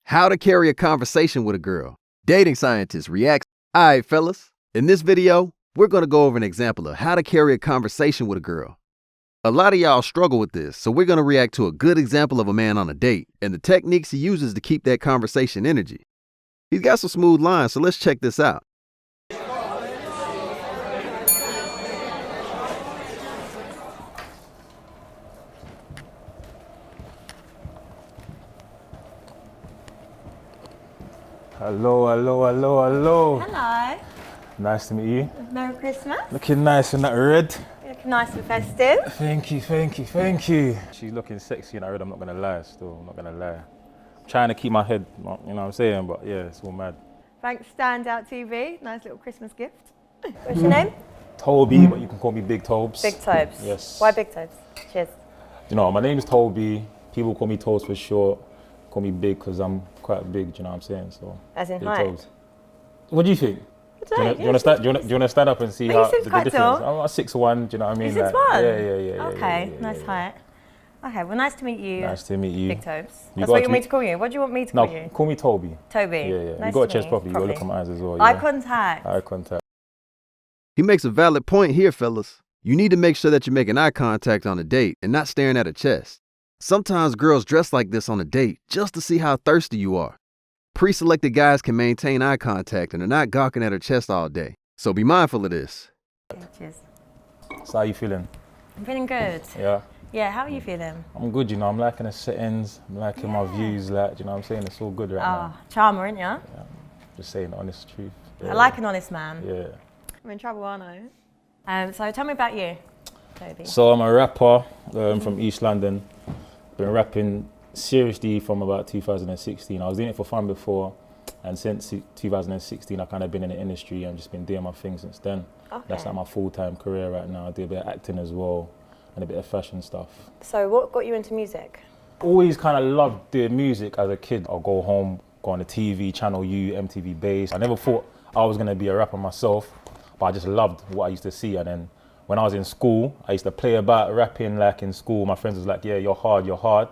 How to carry a conversation with a girl. Dating scientist reacts. Alright, fellas, in this video, we're gonna go over an example of how to carry a conversation with a girl. A lot of y'all struggle with this, so we're gonna react to a good example of a man on a date and the techniques he uses to keep that conversation energy. He's got some smooth lines, so let's check this out. Hello, hello, hello, hello. Hello. Nice to meet you. Merry Christmas. Looking nice in that red. You're looking nice and festive. Thank you, thank you, thank you. She's looking sexy in that red, I'm not gonna lie still, I'm not gonna lie. I'm trying to keep my head, you know what I'm saying, but yeah, it's all mad. Thanks, Standout TV. Nice little Christmas gift. What's your name? Toby, but you can call me Big Tobz. Big Tobz. Yes. Why Big Tobz? Cheers. You know, my name is Toby. People call me Tobz for short. Call me Big because I'm quite big, do you know what I'm saying? So. As in Big height? Tobz. What do you think? I don't know. Do you want to stand up and see He how seems the quite difference? tall. I'm like 6'1", do you know what I mean? You're 6'1"? Yeah. Okay, yeah, nice yeah. height. Okay, well, nice to meet you. Nice to meet you. Big Tobz. That's got what you to want me to call you? What do you want me to call you? No, call me Toby. Toby. Yeah. Nice You got to to chest properly. You got to look at my eyes as well. Eye Yeah? contact. Eye contact. He makes a valid point here, fellas. You need to make sure that you're making eye contact on a date and not staring at her chest. Sometimes girls dress like this on a date just to see how thirsty you are. Pre-selected guys can maintain eye contact and are not gawking at her chest all day. So be mindful of this. Okay, cheers. So how you feeling? I'm feeling good. Yeah. Yeah, how are you feeling? I'm good, you know. I'm liking the settings. I'm liking my views. Like, you know what I'm saying? It's all good right now. Charmer, aren't you? Yeah. Just saying the honest truth. Yeah. I like an honest man. Yeah. I'm in trouble, aren't I? So tell me about you, Toby. So I'm a rapper from East London. Been rapping seriously from about 2016. I was doing it for fun before, and since 2016 I've kind of been in the industry and just been doing my thing since then. Okay. That's like my full-time career right now. I do a bit of acting as well and a bit of fashion stuff. So what got you into music? Always kind of loved doing music as a kid. I'll go home, go on the TV, Channel U, MTV Base. I never thought I was going to be a rapper myself, but I just loved what I used to see. And then when I was in school, I used to play about rapping like in school. My friends was like, yeah, you're hard.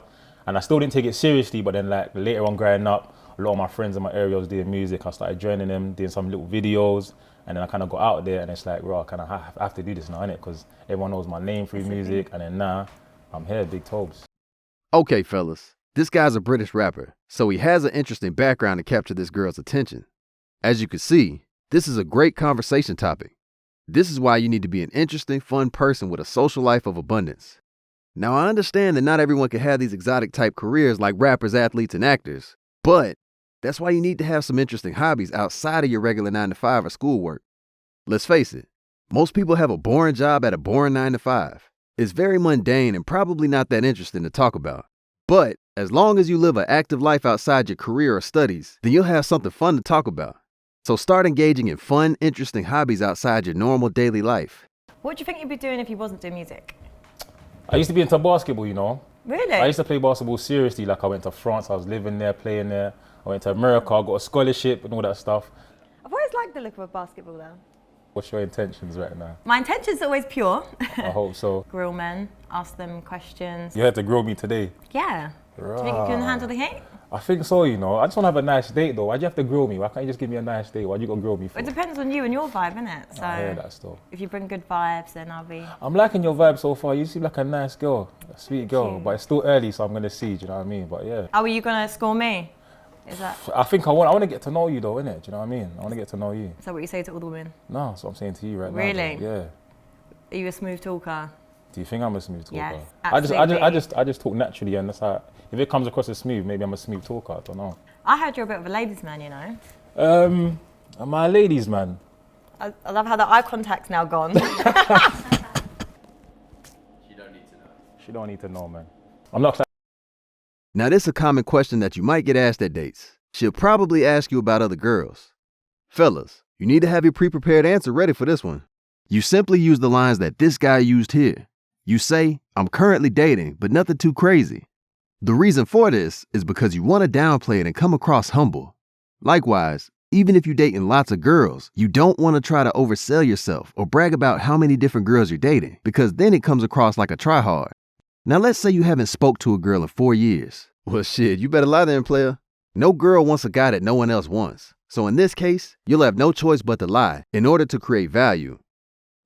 And I still didn't take it seriously, but then like later on growing up, a lot of my friends in my area was doing music. I started joining them, doing some little videos, and then I kind of got out there and it's like, bro, I kind of have to do this now, innit? Because everyone knows my name through music, and then now I'm here, Big Tobz. Okay, fellas, this guy's a British rapper, so he has an interesting background to capture this girl's attention. As you can see, this is a great conversation topic. This is why you need to be an interesting, fun person with a social life of abundance. Now, I understand that not everyone can have these exotic type careers like rappers, athletes, and actors, but that's why you need to have some interesting hobbies outside of your regular 9-to-5 or schoolwork. Let's face it, most people have a boring job at a boring 9-to-5. It's very mundane and probably not that interesting to talk about. But as long as you live an active life outside your career or studies, then you'll have something fun to talk about. So start engaging in fun, interesting hobbies outside your normal daily life. What do you think you'd be doing if you wasn't doing music? I used to be into basketball, you know. Really? I used to play basketball seriously. Like I went to France, I was living there, playing there. I went to America, I got a scholarship and all that stuff. I've always liked the look of basketball though. What's your intentions right now? My intention's always pure. I hope so. Grill men, ask them questions. You had to grill me today. Yeah. Do you think you can handle the heat? I think so, you know. I just want to have a nice date though. Why'd you have to grill me? Why can't you just give me a nice date? Why'd you got to grill me for? It depends on you and your vibe, innit? So I hear that stuff. if you bring good vibes, then I'll be... I'm liking your vibe so far. You seem like a nice girl, a sweet girl. But it's still early, so I'm going to see, do you know what I mean? But yeah. How are you going to score me? Is that... I think I want to get to know you though, innit? Do you know what I mean? I want to get to know you. Is that what you say to all the women? No, that's what I'm saying to you right now. Really? Though. Yeah. Are you a smooth talker? Do you think I'm a smooth talker? Yes, I just absolutely. talk naturally, and that's how. If it comes across as smooth, maybe I'm a smooth talker. I don't know. I heard you're a bit of a ladies' man, you know? Am I a ladies' man? I love how the eye contact's now gone. She don't need to know. She don't need to know, man. I'm not. Now, this is a common question that you might get asked at dates. She'll probably ask you about other girls. Fellas, you need to have your pre-prepared answer ready for this one. You simply use the lines that this guy used here. You say, I'm currently dating, but nothing too crazy. The reason for this is because you want to downplay it and come across humble. Likewise, even if you're dating lots of girls, you don't want to try to oversell yourself or brag about how many different girls you're dating, because then it comes across like a tryhard. Now let's say you haven't spoke to a girl in 4 years. Well shit, you better lie then, player. No girl wants a guy that no one else wants. So in this case, you'll have no choice but to lie in order to create value.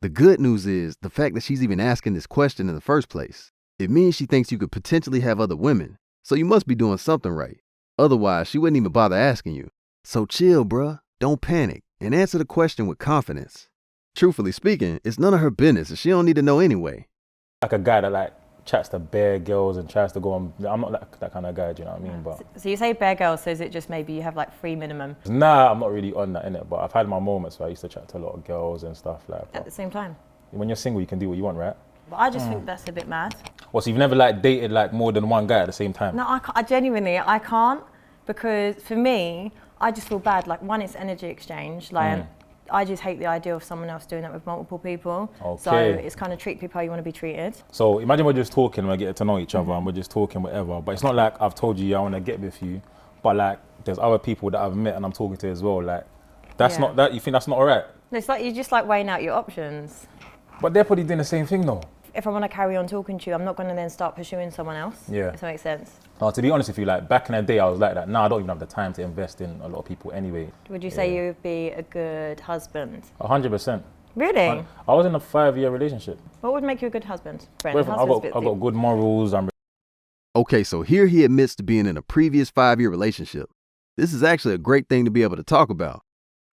The good news is the fact that she's even asking this question in the first place. It means she thinks you could potentially have other women. So you must be doing something right. Otherwise, she wouldn't even bother asking you. So chill, bruh. Don't panic and answer the question with confidence. Truthfully speaking, it's none of her business and she don't need to know anyway. Like a guy that like chats to bare girls and tries to go on. I'm not that kind of guy, do you know what I mean? But So you say bare girls, so is it just maybe you have like 3 minimum nah, I'm not really on that, innit? But I've had my moments where I used to chat to a lot of girls and stuff like at that. the same time? When you're single, you can do what you want, right? But I just think that's a bit mad. Well, so you've never like dated like more than one guy at the same time? No, I genuinely, I can't, because for me, I just feel bad. Like, one, it's energy exchange. Like, I just hate the idea of someone else doing that with multiple people. Okay. So it's kind of treat people how you want to be treated. So imagine we're just talking, we're getting to know each other and we're just talking whatever. But it's not like I've told you I want to get with you, but like there's other people that I've met and I'm talking to as well. Like, that's not that, you think that's not alright? It's like you're just like weighing out your options. But they're probably doing the same thing though. If I want to carry on talking to you, I'm not going to then start pursuing someone else. Yeah. If that makes sense. To be honest with you, like back in the day, I was like that. Now I don't even have the time to invest in a lot of people anyway. Would you say you would be a good husband? 100%. Really? I was in a 5-year relationship. What would make you a good husband? Friend? I've got good morals. Okay, so here he admits to being in a previous 5-year relationship. This is actually a great thing to be able to talk about.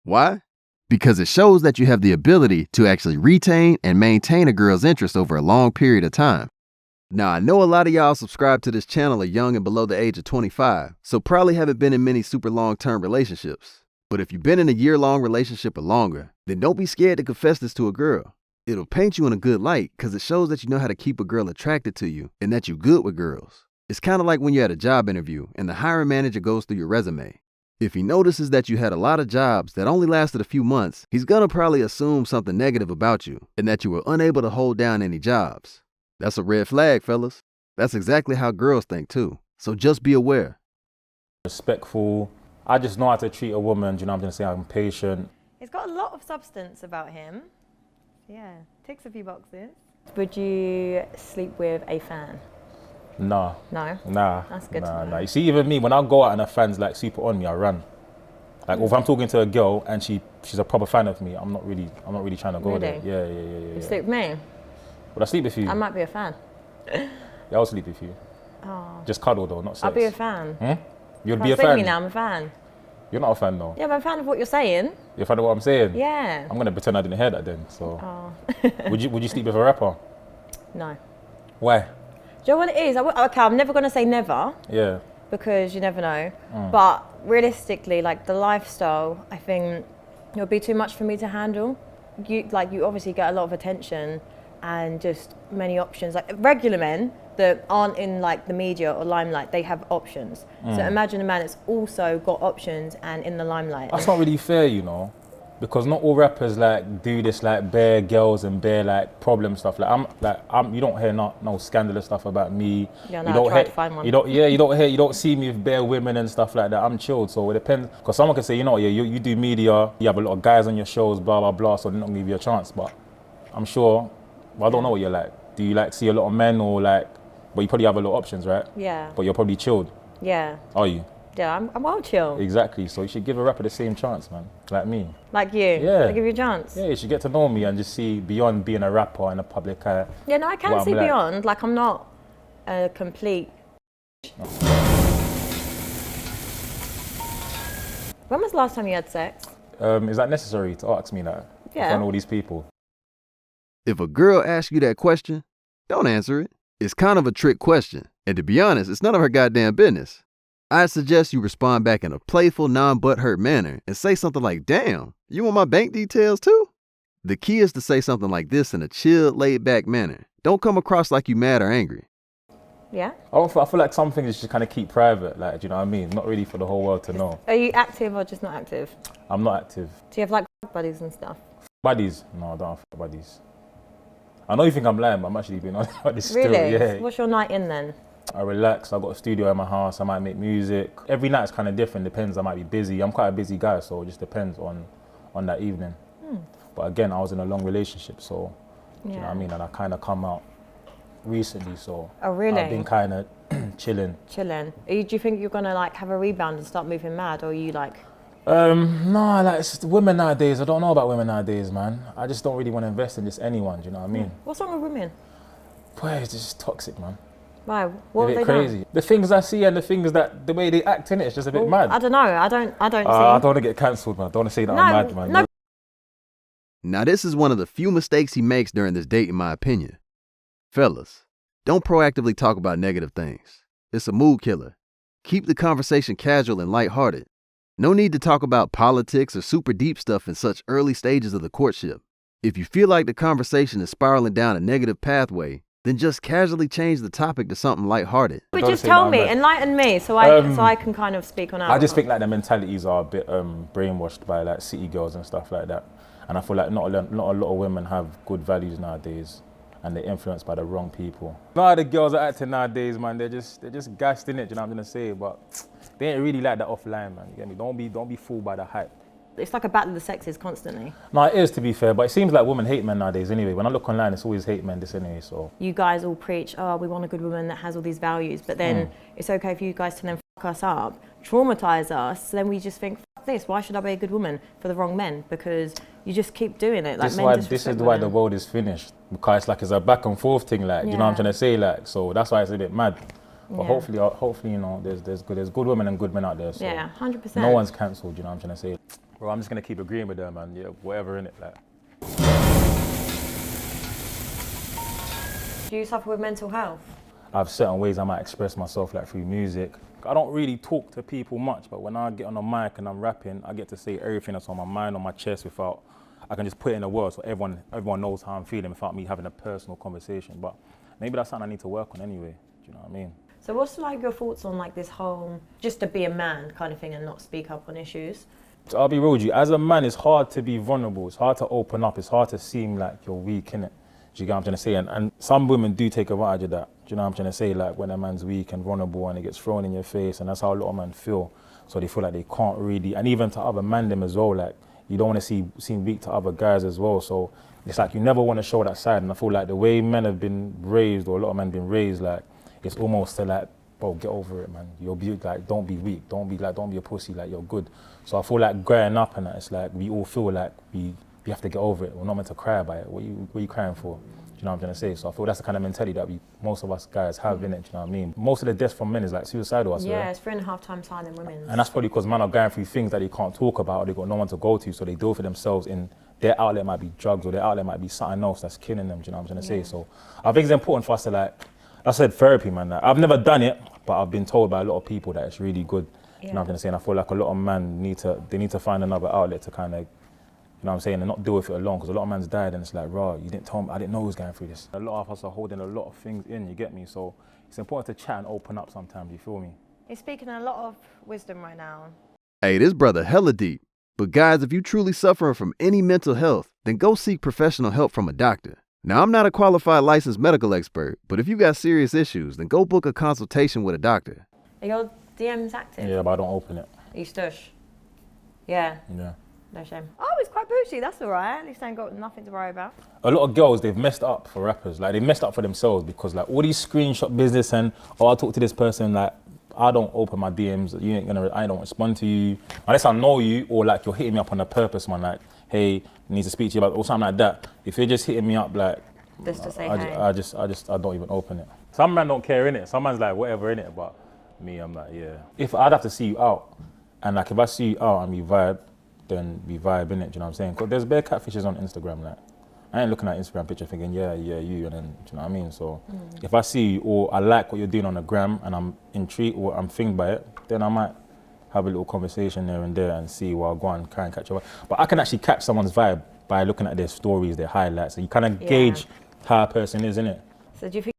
Why? Because it shows that you have the ability to actually retain and maintain a girl's interest over a long period of time. Now, I know a lot of y'all subscribe to this channel are young and below the age of 25, so probably haven't been in many super long-term relationships. But if you've been in a year-long relationship or longer, then don't be scared to confess this to a girl. It'll paint you in a good light because it shows that you know how to keep a girl attracted to you and that you're good with girls. It's kind of like when you're at a job interview and the hiring manager goes through your resume. If he notices that you had a lot of jobs that only lasted a few months, he's gonna probably assume something negative about you and that you were unable to hold down any jobs. That's a red flag, fellas. That's exactly how girls think too. So just be aware. Respectful. I just know how to treat a woman, do you know what I'm saying? I'm patient. He's got a lot of substance about him. Yeah, ticks a few boxes. Would you sleep with a fan? Nah. No? Nah. That's good to know. Nah. You see, even me, when I go out and a fan's like super on me, I run. Like if I'm talking to a girl and she's a proper fan of me, I'm not really trying to go there. Yeah. You sleep with me? Would I sleep with you? I might be a fan. Yeah, I'll sleep with you. Oh. Just cuddle though, not sex. I'll be a fan. You'd be a Sleep with fan? me now, I'm a fan. You're not a fan though. Yeah, but I'm a fan of what you're saying. You're a fan of what I'm saying? Yeah. I'm gonna pretend I didn't hear that then. So Oh. would you sleep with a rapper? No. Why? Do you know what it is? Okay, I'm never going to say never. Yeah. Because you never know. But realistically, like the lifestyle, I think it would be too much for me to handle. You obviously get a lot of attention and just many options. Like regular men that aren't in like the media or limelight, they have options. So imagine a man that's also got options and in the limelight. That's not really fair, you know. Because not all rappers like do this like bare girls and bare like problem stuff. Like I'm you don't hear no scandalous stuff about me. Yeah, no, you don't I tried to find one. You don't see me with bare women and stuff like that. I'm chilled, so it depends. Because someone can say, you know, you do media, you have a lot of guys on your shows, blah blah blah, so they're not gonna give you a chance. But I'm sure, well, I don't know what you're like. Do you like see a lot of men or like? But you probably have a lot of options, right? Yeah. But you're probably chilled. Yeah. Are you? Yeah, I'm well chill. Exactly. So you should give a rapper the same chance, man. Like me. Like you? Yeah. I give you a chance? Yeah, you should get to know me and just see beyond being a rapper in a public eye. Yeah, no, I can see beyond. Like, I'm not a complete... When was the last time you had sex? Is that necessary to ask me that? Yeah. In front of all these people? If a girl asks you that question, don't answer it. It's kind of a trick question. And to be honest, it's none of her goddamn business. I suggest you respond back in a playful, non-butthurt manner and say something like, damn, you want my bank details too? The key is to say something like this in a chill, laid-back manner. Don't come across like you mad or angry. Yeah? I feel like some things you should kind of keep private, like, do you know what I mean? Not really for the whole world to know. Are you active or just not active? I'm not active. Do you have like buddies and stuff? Buddies? No, I don't have buddies. I know you think I'm lying, but I'm actually being honest about this Really? still. Yeah. What's your night in then? I relax, I've got a studio in my house, I might make music. Every night's kind of different, depends, I might be busy. I'm quite a busy guy, so it just depends on that evening. But again, I was in a long relationship, so, do you know what I mean? And I kind of come out recently, so Oh, really? I've been kind of chilling. Chilling. Do you think you're gonna like have a rebound and start moving mad, or are you like? No, like it's just women nowadays. I don't know about women nowadays, man. I just don't really want to invest in just anyone. Do you know what I mean? What's wrong with women? Boy, it's just toxic, man. Why? What A have they bit crazy. done? The things I see and the things that the way they act in it's just a bit mad. I don't know. I don't I see. don't want to get cancelled, man. I don't want to say that I'm mad, man. No. Now, this is one of the few mistakes he makes during this date, in my opinion. Fellas, don't proactively talk about negative things. It's a mood killer. Keep the conversation casual and lighthearted. No need to talk about politics or super deep stuff in such early stages of the courtship. If you feel like the conversation is spiraling down a negative pathway, then just casually change the topic to something lighthearted. But just tell me, enlighten me, so I can kind of speak on our I just think like the mentalities are a bit brainwashed by like city girls and stuff like that. And I feel like not a lot of women have good values nowadays, and they're influenced by the wrong people. A lot of the girls are acting nowadays, man. They're just gassed in it. Do you know what I'm gonna say? But they ain't really like that offline, man. You get me? Don't be fooled by the hype. It's like a battle of the sexes constantly. No, it is, to be fair, but it seems like women hate men nowadays anyway. When I look online, it's always hate men this anyway, so. You guys all preach, oh, we want a good woman that has all these values, but then it's okay for you guys to then fuck us up, traumatize us, so then we just think, fuck this, why should I be a good woman for the wrong men? Because you just keep doing it. Like, this is why the world is finished, because it's a back and forth thing, like, you know what I'm trying to say, like, so that's why it's a bit mad. But hopefully, you know, there's good women and good men out there, so. Yeah, 100%. No one's cancelled, you know what I'm trying to say. Bro, I'm just gonna keep agreeing with them, man. Yeah, whatever in it, like. Do you suffer with mental health? I have certain ways I might express myself, like through music. I don't really talk to people much, but when I get on a mic and I'm rapping, I get to say everything that's on my mind, on my chest, without, I can just put it in a word so everyone knows how I'm feeling without me having a personal conversation. But maybe that's something I need to work on anyway. Do you know what I mean? So what's like your thoughts on like this whole just to be a man kind of thing and not speak up on issues? So I'll be real with you, as a man, it's hard to be vulnerable. It's hard to open up. It's hard to seem like you're weak, innit? Do you get what I'm trying to say? And some women do take advantage of that. Do you know what I'm trying to say? Like when a man's weak and vulnerable and it gets thrown in your face, and that's how a lot of men feel. So they feel like they can't really, and even to other men them as well, like you don't want to seem weak to other guys as well. So it's like you never want to show that side. And I feel like the way men have been raised, or a lot of men have been raised, like it's almost to like, bro, get over it, man. You'll be like, don't be weak. Don't be a pussy. Like you're good. So I feel like growing up and that, it's like we all feel like we have to get over it. We're not meant to cry about it. What are you crying for? Do you know what I'm trying to say? So I feel that's the kind of mentality that most of us guys have in it. Do you know what I mean? Most of the deaths from men is like suicidal, I swear. Yeah, it's 3.5 times higher than women. And that's probably because men are going through things that they can't talk about, or they've got no one to go to, so they do it for themselves. In their outlet might be drugs, or their outlet might be something else that's killing them. Do you know what I'm trying to say? So I think it's important for us to like, I said therapy, man. Like, I've never done it, but I've been told by a lot of people that it's really good. You know what I'm trying to say? And I feel like a lot of men need to find another outlet to kind of, you know what I'm saying, and not deal with it alone, because a lot of man's died and it's like, raw, you didn't tell me, I didn't know he was going through this. A lot of us are holding a lot of things in, you get me? So it's important to chat and open up sometimes, you feel me? You're speaking a lot of wisdom right now. Hey, this brother hella deep. But guys, if you truly suffering from any mental health, then go seek professional help from a doctor. Now, I'm not a qualified licensed medical expert, but if you got serious issues, then go book a consultation with a doctor. Are your DMs active? Yeah, but I don't open it. Are you stush? Yeah. Yeah. No shame. Oh, it's quite bougie, that's all right. At least I ain't got nothing to worry about. A lot of girls, they've messed up for rappers. Like, they messed up for themselves because, like, all these screenshot business and, oh, I'll talk to this person, like, I don't open my DMs, I don't respond to you. Unless I know you, or, like, you're hitting me up on a purpose, man, like, hey, I need to speak to you about, or something like that. If you're just hitting me up, like, just to say hey. I don't even open it. Some men don't care, innit? Some man's like, whatever, innit? But me, I'm like, yeah. If I'd have to see you out, and, like, if I see you out and we vibe, then we vibe, innit? Do you know what I'm saying? Because there's bare catfishes on Instagram, like. I ain't looking at Instagram picture thinking, yeah, you, and then, do you know what I mean? So if I see you, or I like what you're doing on the gram, and I'm intrigued, or I'm thinking by it, then I might have a little conversation there and there and see where I'll go and try and catch up. But I can actually catch someone's vibe by looking at their stories, their highlights, and you kind of gauge how a person is, innit? So do you think?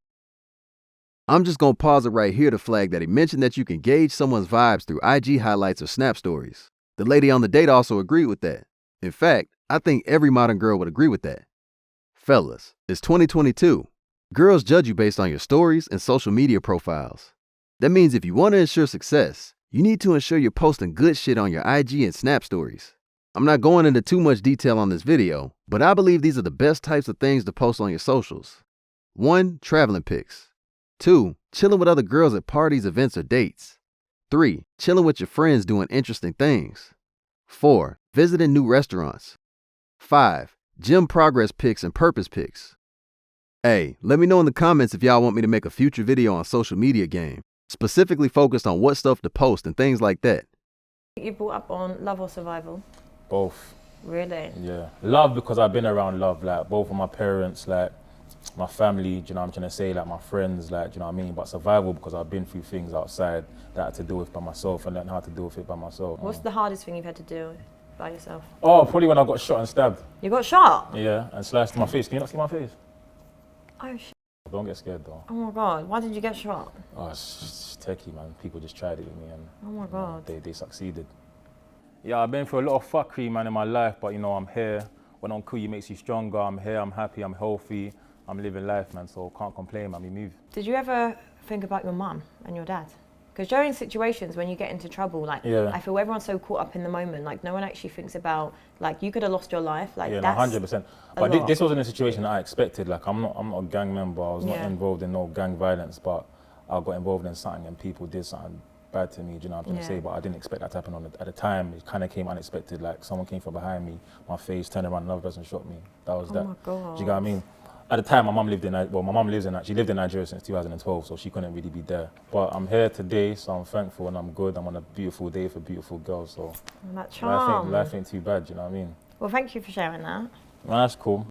I'm just gonna pause it right here to flag that he mentioned that you can gauge someone's vibes through IG highlights or Snap stories. The lady on the date also agreed with that. In fact, I think every modern girl would agree with that. Fellas, it's 2022. Girls judge you based on your stories and social media profiles. That means if you want to ensure success, you need to ensure you're posting good shit on your IG and Snap stories. I'm not going into too much detail on this video, but I believe these are the best types of things to post on your socials. 1. Traveling pics. 2. Chilling with other girls at parties, events, or dates. 3. Chilling with your friends doing interesting things. 4. Visiting new restaurants. 5. Gym progress pics and purpose pics. Hey, let me know in the comments if y'all want me to make a future video on social media game, specifically focused on what stuff to post and things like that. You brought up on love or survival? Both. Really? Yeah. Love because I've been around love, like both of my parents, like my family, do you know what I'm trying to say, like my friends, like, do you know what I mean? But survival because I've been through things outside that I had to deal with by myself and learn how to deal with it by myself. What's the hardest thing you've had to do by yourself? Oh, probably when I got shot and stabbed. You got shot? Yeah, and sliced in my face. Can you not see my face? Oh shit. Don't get scared though. Oh my God, why did you get shot? Oh, it's just techie, man. People just tried it with me and Oh my God. they succeeded. Yeah, I've been through a lot of fuckery, man, in my life, but you know, I'm here. When I'm cool, it makes you stronger. I'm here, I'm happy, I'm healthy. I'm living life, man, so can't complain, man. We move. Did you ever think about your mum and your dad? Because during situations when you get into trouble, like, Yeah. I feel everyone's so caught up in the moment, like, no one actually thinks about, like, you could have lost your life, like, Yeah, no, that's 100%. a But lot. this wasn't a situation that I expected. Like, I'm not a gang member. I was not Yeah. involved in no gang violence, but I got involved in something and people did something bad to me, do you know what I'm trying to say? Yeah. But I didn't expect that to happen at the time. It kind of came unexpected, like someone came from behind me, my face, turned around, another person shot me. That was Oh that. my God. Do you get what I mean? At the time, my mum lived in Nigeria since 2012, so she couldn't really be there. But I'm here today, so I'm thankful and I'm good. I'm on a beautiful day for beautiful girls, so And that charm. life ain't too bad, do you know what I mean? Well, thank you for sharing that. Well, that's cool.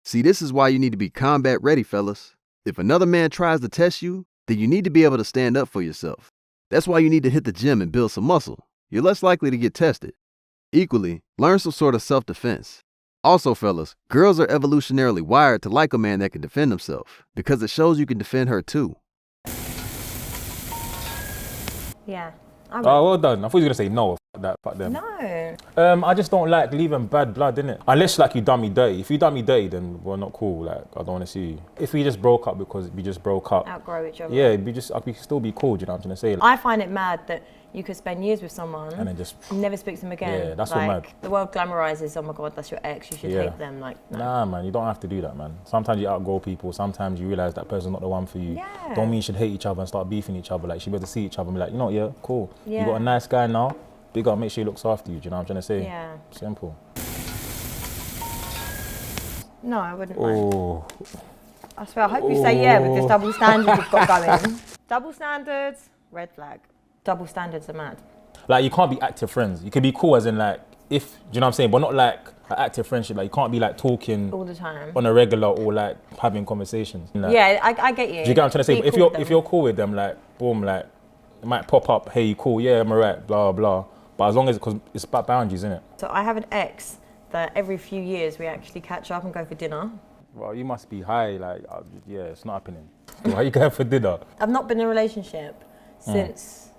See, this is why you need to be combat ready, fellas. If another man tries to test you, then you need to be able to stand up for yourself. That's why you need to hit the gym and build some muscle. You're less likely to get tested. Equally, learn some sort of self-defense. Also, fellas, girls are evolutionarily wired to like a man that can defend himself because it shows you can defend her too. Yeah. Oh, well done. I thought you were gonna say no. Fuck them. No. I just don't like leaving bad blood, innit? Unless like you done me dirty. If you done me dirty, then we're not cool. Like I don't want to see you. If we just broke up because we just broke up, Outgrow each other. yeah, we could still be cool. Do you know what I'm trying to say? Like, I find it mad that you could spend years with someone and then just and never speak to them again. Yeah, that's like, what mad. The world glamorizes, oh my God, that's your ex, you should Yeah. hate them. Like, no. Nah, man, you don't have to do that, man. Sometimes you outgrow people. Sometimes you realize that person's not the one for you. Yeah. Don't mean you should hate each other and start beefing each other. Like, you should be able to see each other and be like, you know, yeah, cool. Yeah. You got a nice guy now. Big gotta make sure he looks after you. Do you know what I'm trying to say? Yeah. Simple. No, I wouldn't mind. Oh, I swear, I hope you say yeah with this double standard you've got going. Double standards, red flag. Double standards are mad. like you can't be active friends. You can be cool as in like, if, do you know what I'm saying? But not like an active friendship. Like you can't be like talking All the time. on a regular or like having conversations. Like, Yeah, I get you. do you get what I'm trying to say? Be But cool with if them. you're cool with them, like boom, like it might pop up. Hey, you cool? Yeah, I'm alright. Blah blah. But as long as because it's about boundaries, isn't it? So I have an ex that every few years we actually catch up and go for dinner. Well, you must be high. Like yeah, it's not happening. Why are you going for dinner? I've not been in a relationship since,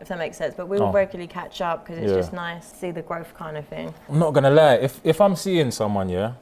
if that makes sense, but we will Oh. regularly catch up because it's Yeah. just nice to see the growth kind of thing. I'm not gonna lie. If I'm seeing someone, yeah,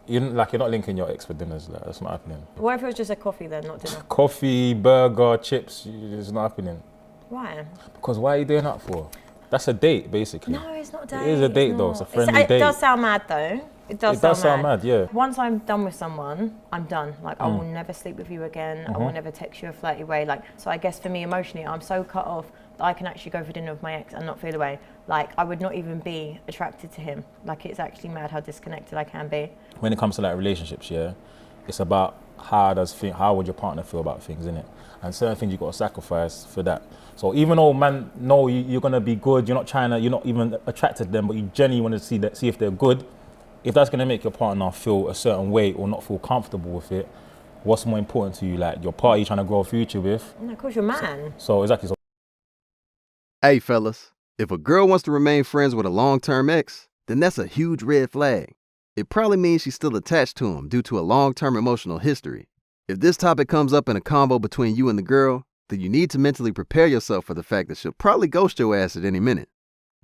you're not linking your ex for dinners. Like that's not happening. What if it was just a coffee then, not dinner? Coffee, burger, chips, it's not happening. Why? Because why are you doing that for? That's a date, basically. No, it's not a date. It is a date, it's though. not. It's a friendly It date. does sound mad though. It does sound mad, yeah. Once I'm done with someone, I'm done. Like I Mm. will never sleep with you again. I Mm-hmm. will never text you a flirty way. Like so, I guess for me emotionally, I'm so cut off that I can actually go for dinner with my ex and not feel away. Like I would not even be attracted to him. Like it's actually mad how disconnected I can be. When it comes to like relationships, yeah, it's about how would your partner feel about things, innit? And certain things you got to sacrifice for that. So even though man, no, you're gonna be good. You're not even attracted to them, but you genuinely want to see if they're good. If that's gonna make your partner feel a certain way or not feel comfortable with it, what's more important to you? Like your partner you're trying to grow a future with. And of course, you're man. So exactly. So Hey, fellas, if a girl wants to remain friends with a long-term ex, then that's a huge red flag. It probably means she's still attached to him due to a long-term emotional history. If this topic comes up in a convo between you and the girl, then you need to mentally prepare yourself for the fact that she'll probably ghost your ass at any minute.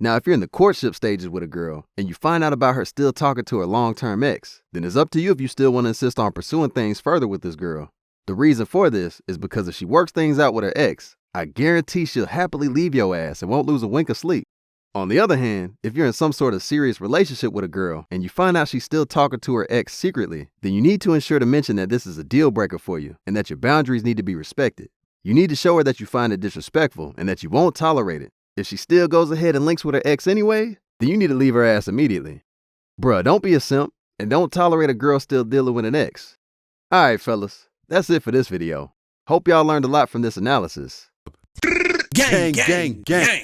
Now, if you're in the courtship stages with a girl and you find out about her still talking to her long-term ex, then it's up to you if you still want to insist on pursuing things further with this girl. The reason for this is because if she works things out with her ex, I guarantee she'll happily leave your ass and won't lose a wink of sleep. On the other hand, if you're in some sort of serious relationship with a girl and you find out she's still talking to her ex secretly, then you need to ensure to mention that this is a deal breaker for you and that your boundaries need to be respected. You need to show her that you find it disrespectful and that you won't tolerate it. If she still goes ahead and links with her ex anyway, then you need to leave her ass immediately. Bruh, don't be a simp and don't tolerate a girl still dealing with an ex. Alright fellas, that's it for this video. Hope y'all learned a lot from this analysis. Gang, gang, gang.